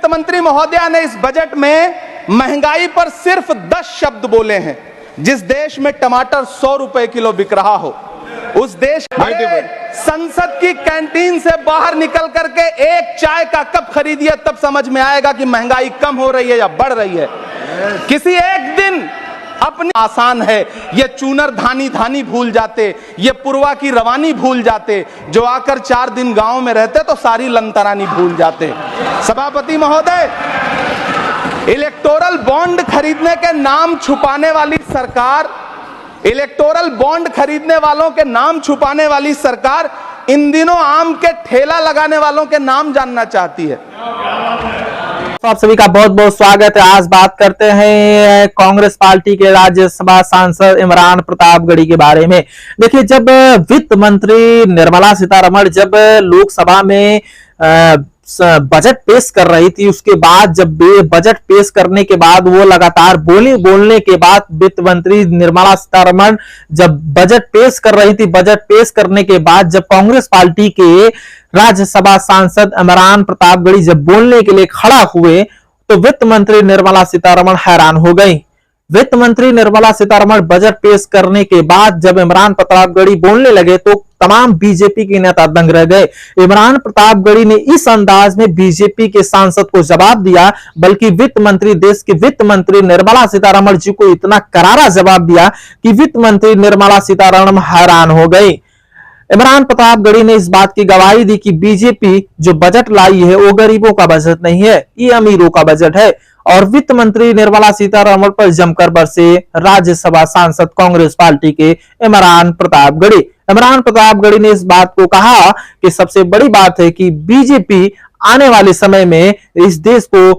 वित्त मंत्री महोदया ने इस बजट में महंगाई पर सिर्फ 10 शब्द बोले हैं। जिस देश में टमाटर 100 रुपए किलो बिक रहा हो, उस देश में संसद की कैंटीन से बाहर निकल करके एक चाय का कप खरीदिए, तब समझ में आएगा कि महंगाई कम हो रही है या बढ़ रही है। किसी एक दिन अपनी आसान है, ये चूनर धानी धानी भूल जाते, ये पुरवा की रवानी भूल जाते, जो आकर 4 दिन गांव में रहते तो सारी लंतरानी भूल जाते। सभापति महोदय, इलेक्टोरल बॉन्ड खरीदने के नाम छुपाने वाली सरकार, इलेक्टोरल बॉन्ड खरीदने वालों के नाम छुपाने वाली सरकार इन दिनों आम के ठेला लगाने वालों के नाम जानना चाहती है। तो आप सभी का बहुत बहुत स्वागत है। आज बात करते हैं कांग्रेस पार्टी के राज्यसभा सांसद इमरान प्रतापगढ़ी के बारे में। देखिए, जब वित्त मंत्री निर्मला सीतारमण जब लोकसभा में बजट पेश कर रही थी, उसके बाद जब बजट पेश करने के बाद वो लगातार बोलने के बाद वित्त मंत्री निर्मला सीतारमण जब बजट पेश कर रही थी, बजट पेश करने के बाद जब कांग्रेस पार्टी के राज्यसभा सांसद इमरान प्रतापगढ़ी जब बोलने के लिए खड़ा हुए तो वित्त मंत्री निर्मला सीतारमण हैरान हो गई। वित्त मंत्री निर्मला सीतारमण बजट पेश करने के बाद जब इमरान प्रतापगढ़ी बोलने लगे तो तमाम बीजेपी के नेता दंग रह गए। इमरान प्रतापगढ़ी ने इस अंदाज में बीजेपी के सांसद को जवाब दिया, बल्कि वित्त मंत्री, देश के वित्त मंत्री निर्मला सीतारमण जी को इतना करारा जवाब दिया कि वित्त मंत्री निर्मला सीतारमण हैरान हो गई। इमरान प्रतापगढ़ी ने इस बात की गवाही दी कि बीजेपी जो बजट लाई है वो गरीबों का बजट नहीं है, ये अमीरों का बजट है। और वित्त मंत्री निर्मला सीतारमण पर जमकर बरसे राज्यसभा सांसद कांग्रेस पार्टी के इमरान प्रतापगढ़ी। इमरान प्रतापगढ़ी ने इस बात को कहा कि सबसे बड़ी बात है कि बीजेपी आने वाले समय में इस देश को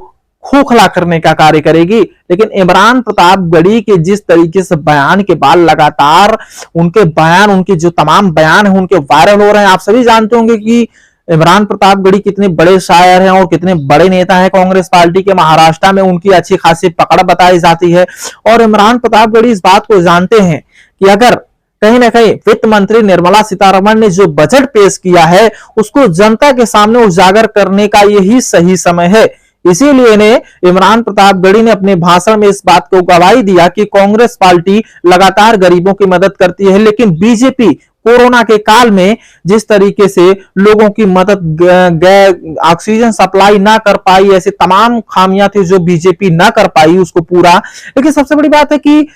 खोखला करने का कार्य करेगी। लेकिन इमरान प्रतापगढ़ी के जिस तरीके से बयान के बाद लगातार उनके बयान, उनके जो तमाम बयान है उनके वायरल हो रहे हैं। आप सभी जानते होंगे कि इमरान प्रतापगढ़ी कितने बड़े शायर हैं और कितने बड़े नेता हैं कांग्रेस पार्टी के। महाराष्ट्र में उनकी अच्छी खासी पकड़ बताई जाती है और इमरान प्रतापगढ़ी इस बात को जानते हैं कि अगर कहीं ना कहीं वित्त मंत्री निर्मला सीतारमण ने जो बजट पेश किया है उसको जनता के सामने उजागर करने का यही सही समय है। इसीलिए ने इमरान प्रतापगढ़ी ने अपने भाषण में इस बात को गवाही दिया कि कांग्रेस पार्टी लगातार गरीबों की मदद करती है, लेकिन बीजेपी कोरोना के काल में जिस तरीके से लोगों की मदद, ऑक्सीजन सप्लाई ना कर पाई, ऐसे तमाम खामियां थी जो बीजेपी ना कर पाई उसको पूरा। लेकिन सबसे बड़ी बात है कि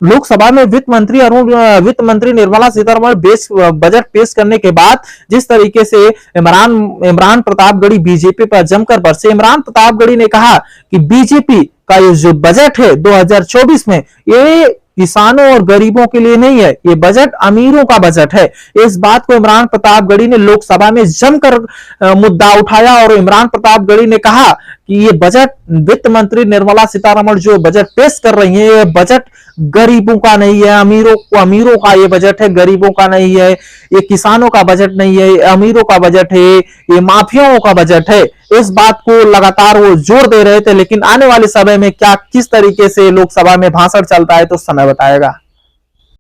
लोकसभा में वित्त मंत्री निर्मला सीतारमण बजट पेश करने के बाद जिस तरीके से इमरान प्रतापगढ़ी बीजेपी पर जमकर बरसे। इमरान प्रतापगढ़ी ने कहा कि बीजेपी का ये जो बजट है 2024 में, ये किसानों और गरीबों के लिए नहीं है, ये बजट अमीरों का बजट है। इस बात को इमरान प्रतापगढ़ी ने लोकसभा में जमकर मुद्दा उठाया और इमरान प्रतापगढ़ी ने कहा कि ये बजट, वित्त मंत्री निर्मला सीतारमण जो बजट पेश कर रही है, ये बजट गरीबों का नहीं है, अमीरों का ये बजट है, गरीबों का नहीं है। ये किसानों का बजट नहीं है, अमीरों का बजट है, ये माफियाओं का बजट है। इस बात को लगातार वो जोर दे रहे थे। लेकिन आने वाले समय में क्या, किस तरीके से लोकसभा में भाषण चलता है तो समय बताएगा।